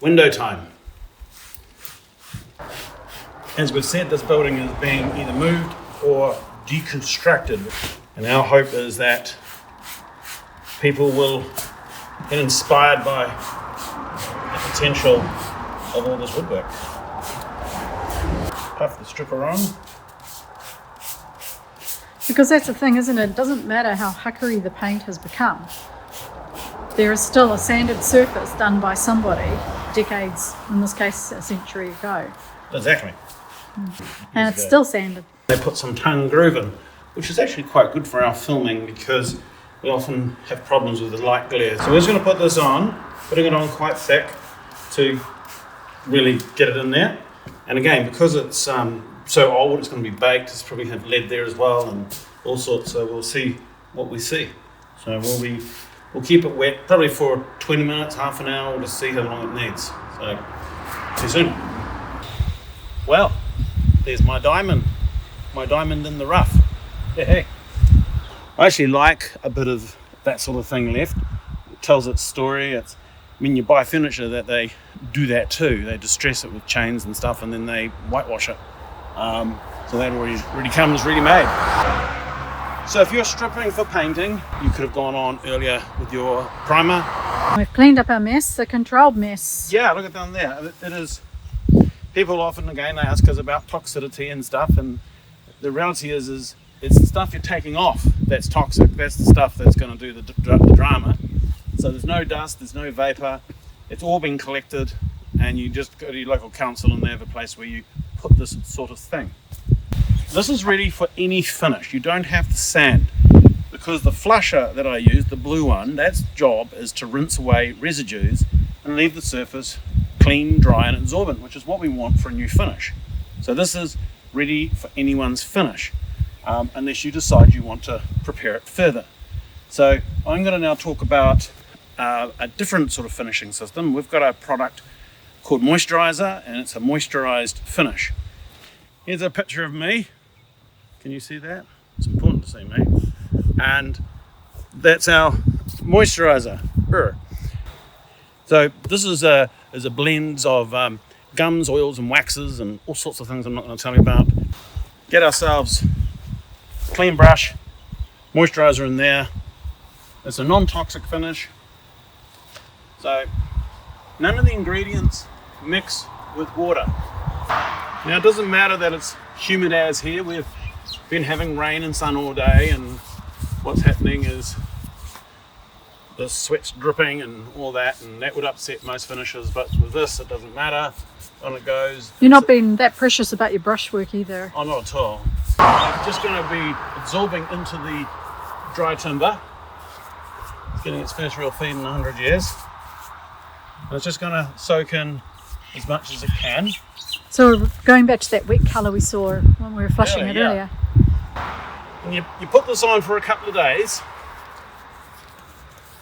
window time. As we've said, this building is being either moved or deconstructed, and our hope is that people will get inspired by the potential of all this woodwork. Puff the stripper on. Because that's the thing, isn't it? It doesn't matter how huckery the paint has become. There is still a sanded surface done by somebody decades, in this case a century ago. Exactly. And it's still sanded. They put some tongue groove in, which is actually quite good for our filming because we often have problems with the light glare. So we're just going to put this on, putting it on quite thick to really get it in there. And again, because it's so old, it's going to be baked, it's probably have lead there as well and all sorts, so we'll see what we see. So we'll keep it wet probably for 20 minutes, half an hour, to see how long it needs. So see you soon. Well, there's my diamond in the rough. Hey. I actually like a bit of that sort of thing left. It tells its story. When you buy furniture, that they do that too. They distress it with chains and stuff, and then they whitewash it. So that already comes ready made. So if you're stripping for painting, you could have gone on earlier with your primer. We've cleaned up our mess, the controlled mess. Yeah, look at down there. It is. People often again ask us about toxicity and stuff, and the reality is it's the stuff you're taking off that's toxic. That's the stuff that's going to do the drama. So there's no dust, there's no vapor. It's all been collected, and you just go to your local council and they have a place where you put this sort of thing. This is ready for any finish. You don't have to sand, because the flusher that I use, the blue one, that's job is to rinse away residues and leave the surface clean, dry and absorbent, which is what we want for a new finish. So this is ready for anyone's finish, unless you decide you want to prepare it further. So I'm going to now talk about a different sort of finishing system. We've got a product called moisturizer, and it's a moisturized finish. Here's a picture of me. Can you see that? It's important to see me. And that's our moisturizer. So this is a blend of gums, oils and waxes and all sorts of things I'm not going to tell you about. Get ourselves a clean brush, moisturizer in there. It's a non-toxic finish. So none of the ingredients mix with water. Now it doesn't matter that it's humid as here. We've been having rain and sun all day, and what's happening is the sweat's dripping and all that, and that would upset most finishers, but with this it doesn't matter. On it goes. You're not being that precious about your brushwork either. Oh, not at all. It's just going to be absorbing into the dry timber. It's getting its first real feed in 100 years. And it's just going to soak in as much as it can. So we're going back to that wet colour we saw when we were flushing it earlier. And you put this on for a couple of days,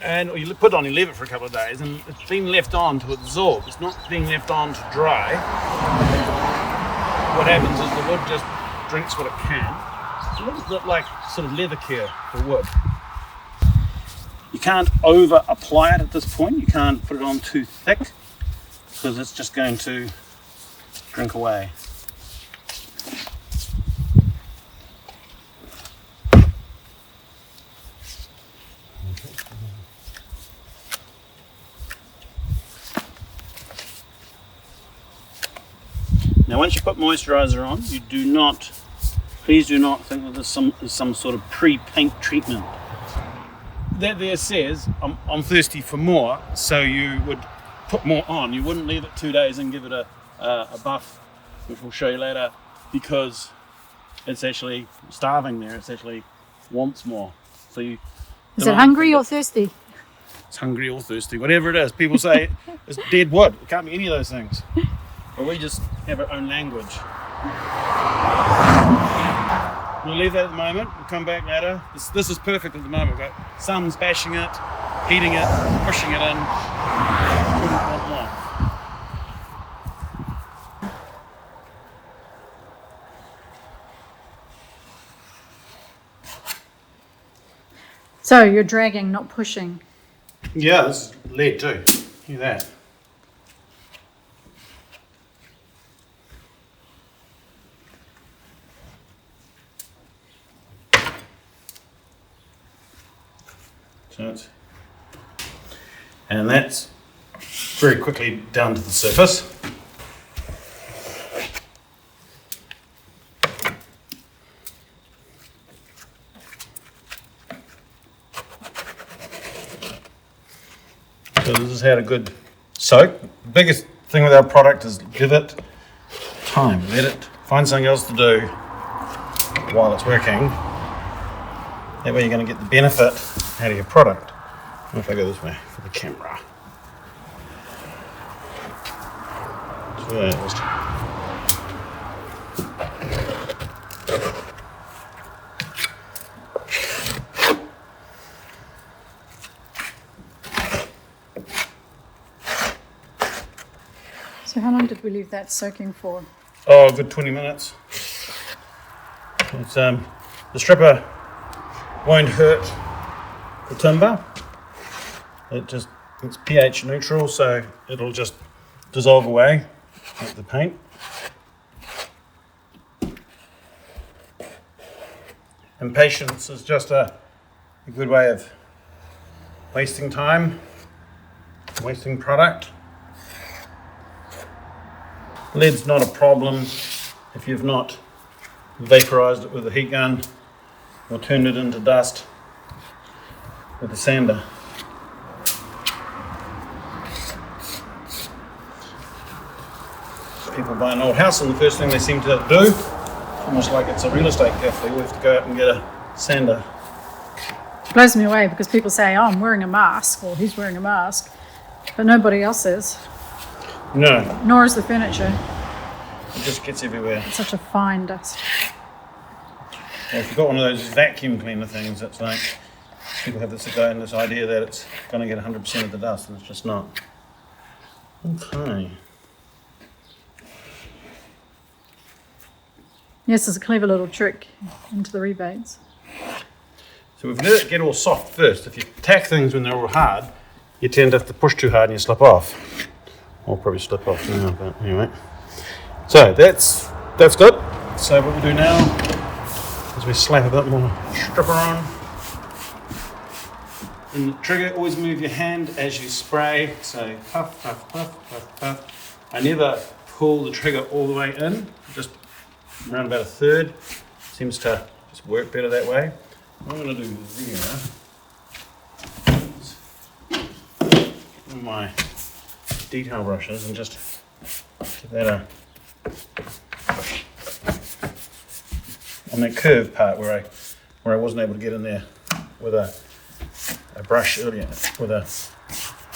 or you put it on, you leave it for a couple of days, and it's being left on to absorb. It's not being left on to dry. What happens is the wood just drinks what it can. It's a little bit like sort of leather care for wood. You can't over apply it at this point. You can't put it on too thick, because it's just going to drink away. Now once you put moisturizer on, please do not think that there's some sort of pre-paint treatment. That there says, I'm thirsty for more, so you would put more on. You wouldn't leave it 2 days and give it a buff, which we'll show you later, because it's actually starving there. It actually wants more. So you Is it hungry or thirsty? It's hungry or thirsty, whatever it is. People say it's dead wood. It can't be any of those things. But we just have our own language. We'll leave that at the moment. We'll come back later. This is perfect at the moment. We've got sun's bashing it, heating it, pushing it in. Couldn't want more. So you're dragging, not pushing. Yeah, this is lead too. Hear that? And that's very quickly down to the surface. So this has had a good soak. The biggest thing with our product is give it time. Let it find something else to do while it's working. That way you're going to get the benefit out of your product. If I go this way for the camera. First. So how long did we leave that soaking for? Oh, a good 20 minutes. It's, the stripper won't hurt the timber. It's pH neutral, so it'll just dissolve away like the paint. And patience is just a good way of wasting time, wasting product. Lead's not a problem if you've not vaporized it with a heat gun or turned it into dust with a sander. People buy an old house and the first thing they seem to do, almost like it's a real estate gift, they have to go out and get a sander. It blows me away because people say, oh, I'm wearing a mask, or he's wearing a mask, but nobody else is. No. Nor is the furniture. It just gets everywhere. It's such a fine dust. If you've got one of those vacuum cleaner things, it's like people have this idea that it's going to get 100% of the dust, and it's just not. Okay. Yes, it's a clever little trick into the rebates. So we've let it get all soft first. If you tack things when they're all hard, you tend to have to push too hard and you slip off. I'll probably slip off now, but anyway. So that's good. So what we do now is we slap a bit more stripper on. And the trigger, always move your hand as you spray. So puff, puff, puff, puff, puff. I never pull the trigger all the way in, just around about a third. Seems to just work better that way. What I'm going to do there is one of my detail brushes and just give that on that curved part where I wasn't able to get in there with a brush earlier, with a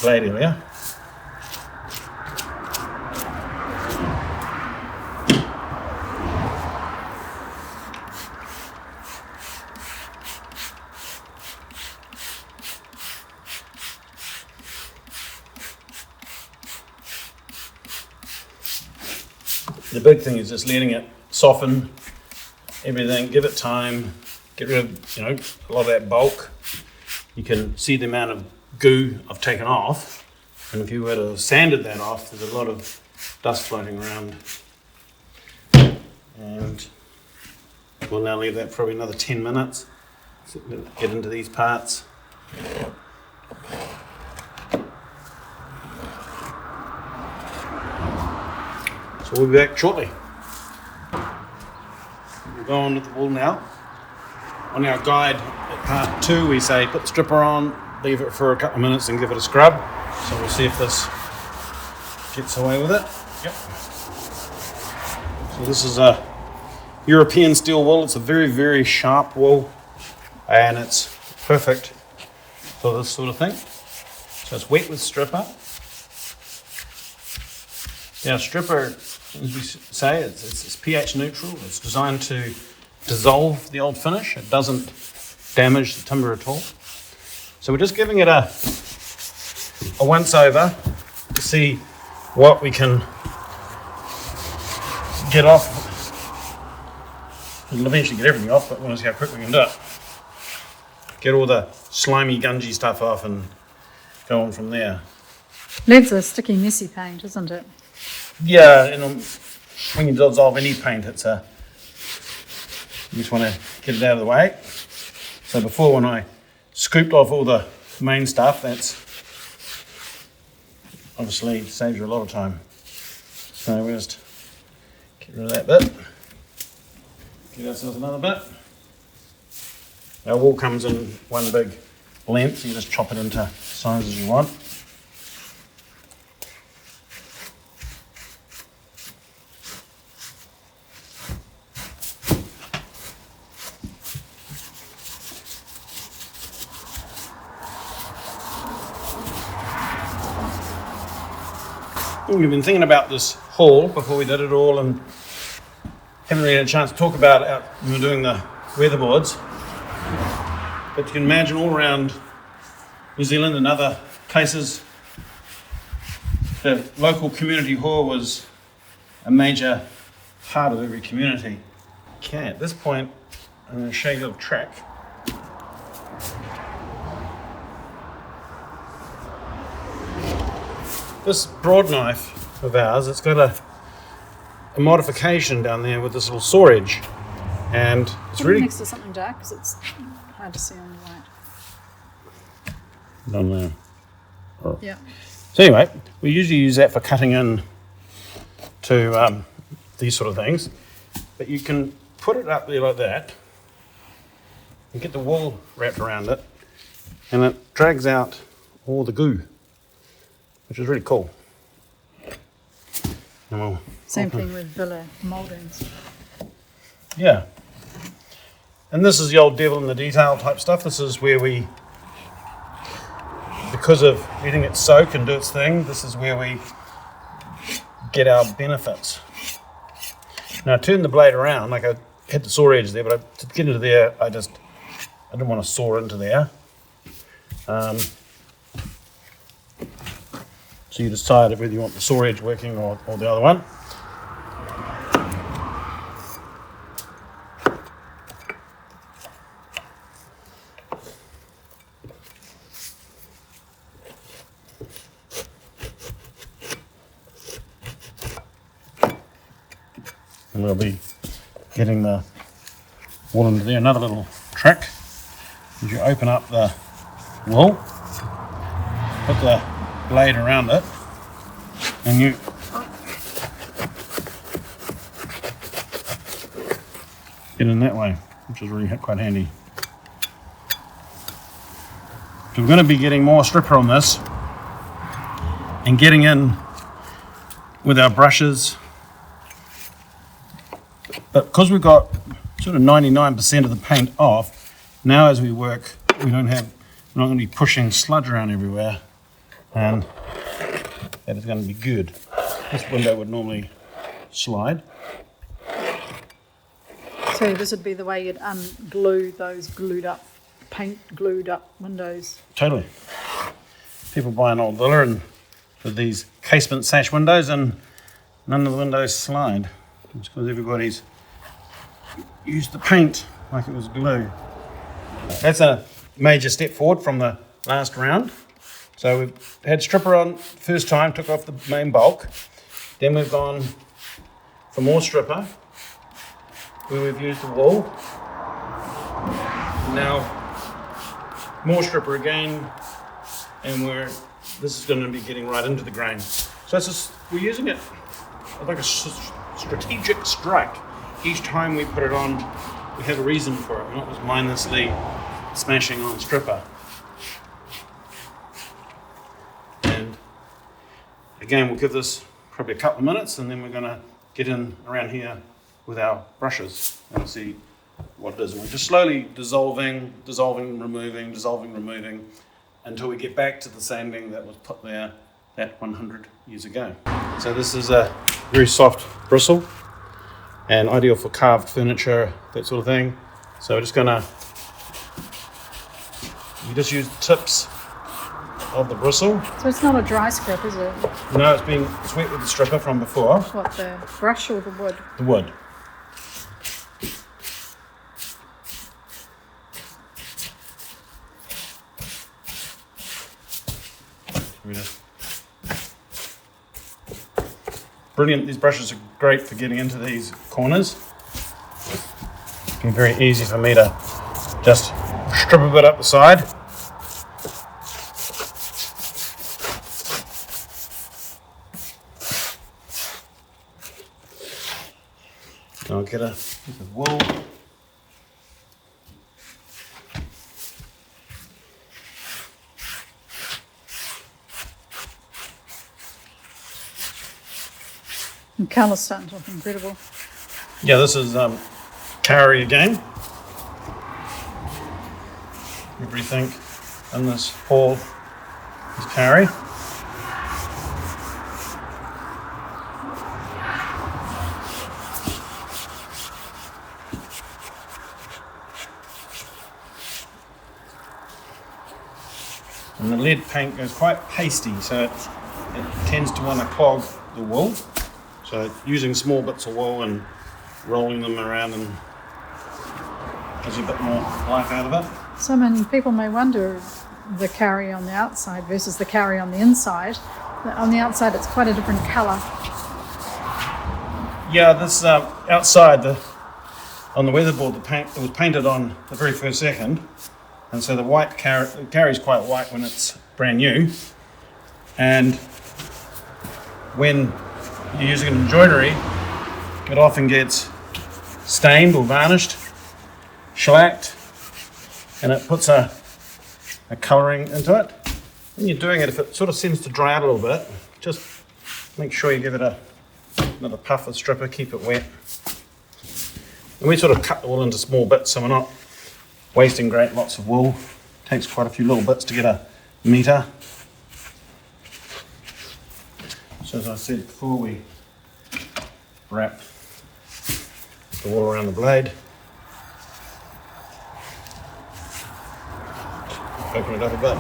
blade earlier. The big thing is just letting it soften everything, give it time, get rid of, a lot of that bulk. You can see the amount of goo I've taken off, and if you were to have sanded that off, there's a lot of dust floating around. And we'll now leave that for probably another 10 minutes, so get into these parts. So we'll be back shortly. We'll go on with the wool now. On our guide at part 2, we say put the stripper on, leave it for a couple of minutes and give it a scrub. So we'll see if this gets away with it. Yep. So this is a European steel wool. It's a very, very sharp wool, and it's perfect for this sort of thing. So it's wet with stripper. Now stripper, as we say, it's pH neutral. It's designed to dissolve the old finish. It doesn't damage the timber at all. So we're just giving it a once over to see what we can get off. We'll eventually get everything off, but we want to see how quick we can do it. Get all the slimy, gungy stuff off and go on from there. Lead's a sticky, messy paint, isn't it? Yeah, and when you dissolve any paint, you just want to get it out of the way. So before, when I scooped off all the main stuff. That's obviously saves you a lot of time. So we'll just get rid of that bit. Get ourselves another bit. Our wool comes in one big length, so you just chop it into sizes you want. We've been thinking about this haul before we did it all and haven't really had a chance to talk about it when we were doing the weatherboards. But you can imagine all around New Zealand and other places, the local community hall was a major part of every community. Okay, at this point, I'm going to show you a little trick. This broad knife of ours, it's got a modification down there with this little saw edge, and it's Put it really next to something dark because it's hard to see on the light. down there. Oh. Yeah. So anyway, we usually use that for cutting in to these sort of things, but you can put it up there like that and get the wool wrapped around it, and it drags out all the goo, which is really cool. And we'll Same open- thing with villa mouldings. Yeah. And this is the old devil in the detail type stuff. This is where we, because of letting it soak and do its thing, this is where we get our benefits. Now I turned the blade around, like I hit the saw edge there, but to get into there, I didn't want to saw into there. So you decide whether you want the saw edge working or the other one. And we'll be getting the wool into there. Another little trick is you open up the wool, put the blade around it, and you get in that way, which is really quite handy. So we're going to be getting more stripper on this and getting in with our brushes, but because we've got sort of 99% of the paint off, now as we work, we're not going to be pushing sludge around everywhere, and that is going to be good. This window would normally slide. So this would be the way you'd unglue those paint glued up windows. Totally. People buy an old villa and with these casement sash windows, and none of the windows slide. It's because everybody's used the paint like it was glue. That's a major step forward from the last round. So we've had stripper on first time, took off the main bulk. Then we've gone for more stripper, where we've used the wool. Now more stripper again, and this is going to be getting right into the grain. So we're using it like a strategic strike. Each time we put it on, we have a reason for it. We're not just mindlessly smashing on stripper. And again, we'll give this probably a couple of minutes, and then we're going to get in around here with our brushes and see what it is. And we're just slowly dissolving, removing, until we get back to the sanding that was put there that 100 years ago. So this is a very soft bristle and ideal for carved furniture, that sort of thing. So we're just you just use the tips of the bristle. So it's not a dry strip, is it? No, it's been wet with the stripper from before. What, the brush or the wood? The wood. Brilliant. These brushes are great for getting into these corners. It's been very easy for me to just strip a bit up the side So I'll get a piece of wool. And colour's starting to look incredible. Yeah, this is Kari again. Everything in this haul is Kari. And the lead paint goes quite pasty, so it tends to want to clog the wool. So using small bits of wool and rolling them around and gives you a bit more life out of it. So many people may wonder the Kari on the outside versus the Kari on the inside. On the outside it's quite a different colour. Yeah, this outside on the weatherboard, the paint it was painted on the very first second, and so the white Kari's quite white when it's brand new, and when you're using it in joinery, it often gets stained or varnished, shellacked, and it puts a colouring into it. When you're doing it, if it sort of seems to dry out a little bit, just make sure you give it another puff with stripper, keep it wet. And we sort of cut the wool into small bits, so we're not wasting lots of wool. It takes quite a few little bits to get a metre. So as I said before, we wrap the wool around the blade. Open it up a bit.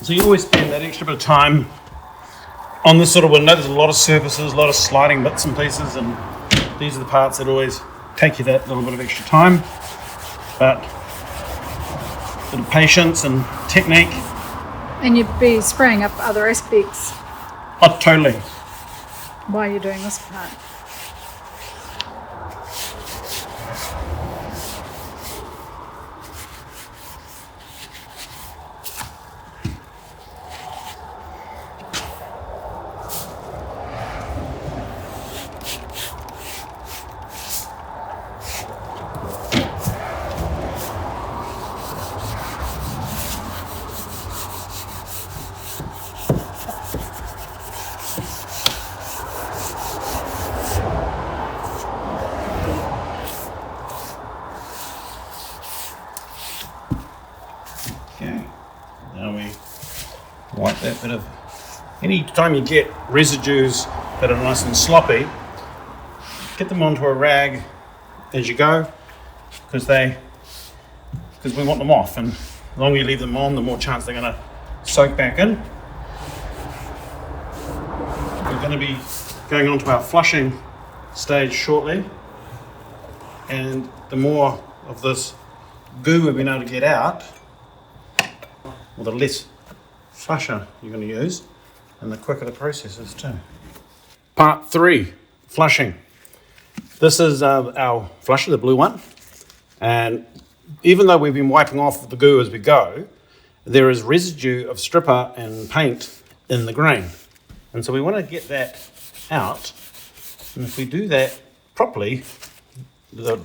So you always spend that extra bit of time on this sort of window. There's a lot of surfaces, a lot of sliding bits and pieces, and these are the parts that always take you that little bit of extra time. But a bit of patience and technique. And you'd be spraying up other aspects Oh, totally. while you're doing this part. Okay. Now we wipe that bit of... Any time you get residues that are nice and sloppy, get them onto a rag as you go, because we want them off, and the longer you leave them on, the more chance they're going to soak back in. We're going to be going on to our flushing stage shortly, and the more of this goo we've been able to get out, well, the less flusher you're going to use, and the quicker the process is too. Part 3, flushing. This is our flusher, the blue one, and even though we've been wiping off the goo as we go, there is residue of stripper and paint in the grain, and so we want to get that out. And if we do that properly, the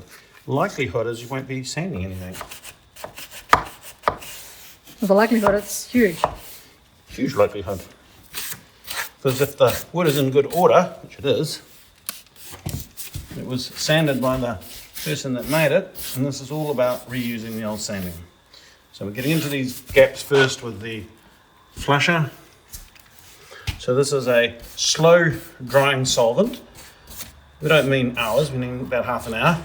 likelihood is you won't be sanding anything. Well, the likelihood it's huge. Huge likelihood. Because if the wood is in good order, which it is, it was sanded by the person that made it, and this is all about reusing the old sanding. So we're getting into these gaps first with the flusher. So this is a slow drying solvent. We don't mean hours, we mean about half an hour.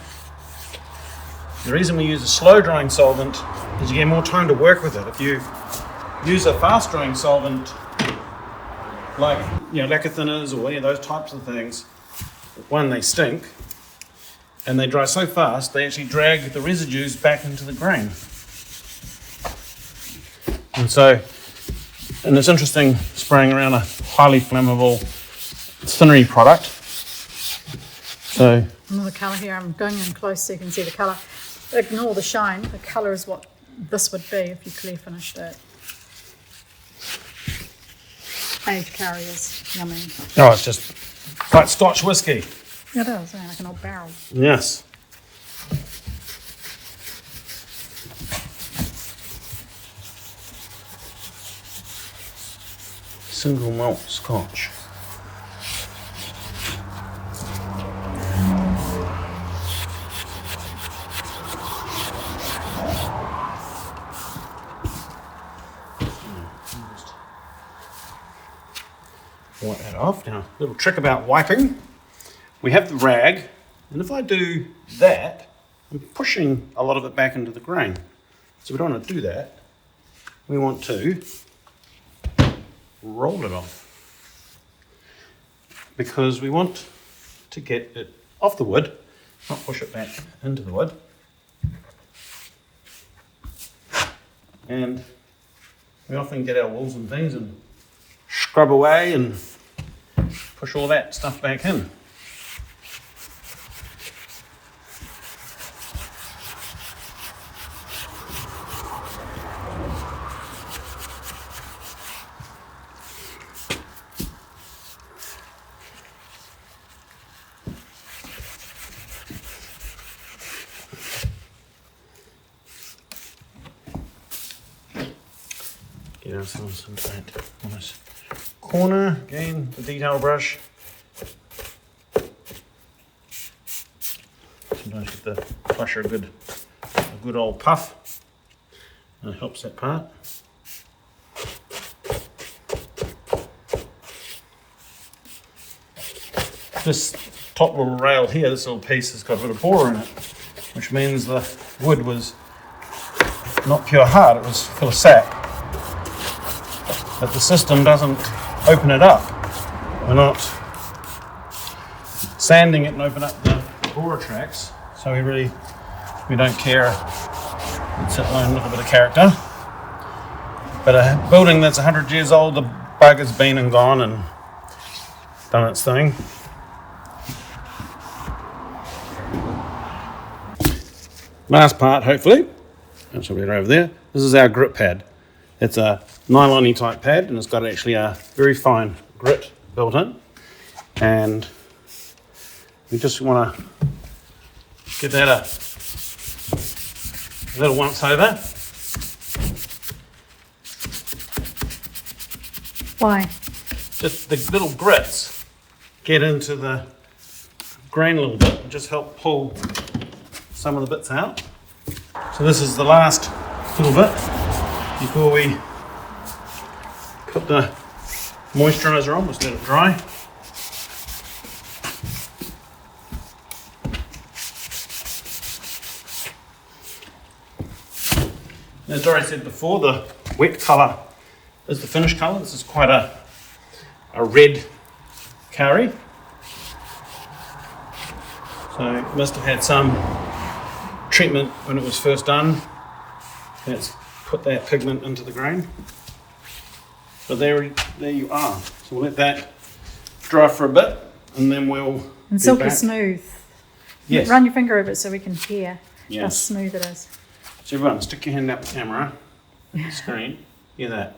The reason we use a slow drying solvent is you get more time to work with it. If you use a fast drying solvent, like lacquer thinners or any of those types of things, one, they stink, and they dry so fast they actually drag the residues back into the grain. And it's interesting spraying around a highly flammable thinnery product. So the colour here. I'm going in close so you can see the colour. Ignore the shine. The colour is what this would be if you clear finished it. Aged curry is yummy. Oh, it's just like Scotch whiskey. It is, like an old barrel. Yes. Single malt Scotch. Wipe that off. Now, little trick about wiping. We have the rag, and if I do that, I'm pushing a lot of it back into the grain. So we don't want to do that. We want to roll it off, because we want to get it off the wood, not push it back into the wood. And we often get our wools and things and scrub away and push all that stuff back in. Get ourselves some paint on this corner. Again, the detail brush. Sometimes get the brusher a good old puff, and it helps that part. This top little rail here, this little piece has got a bit of bore in it, which means the wood was not pure hard, it was full of sap. But the system doesn't open it up. We're not sanding it and open up the borer tracks, so we don't care. It's its own little bit of character. But a building that's 100 years old, the bug has been and gone and done its thing. Last part, hopefully. That's what we got over there. This is our grit pad. It's a nylon-y type pad, and it's got actually a very fine grit built in. And we just want to give that a little once over. Why? Just the little grits get into the grain a little bit and just help pull some of the bits out. So this is the last little bit before we put the moisturizer on. Just let it dry. As Dory said before, the wet colour is the finished colour. This is quite a red curry. So it must have had some treatment when it was first done. That's put that pigment into the grain. But there you are. So we'll let that dry for a bit, and then we'll And silky smooth. Yes. Run your finger over it so we can hear how Yes. smooth it is. So everyone, stick your hand out the camera, screen. Hear that?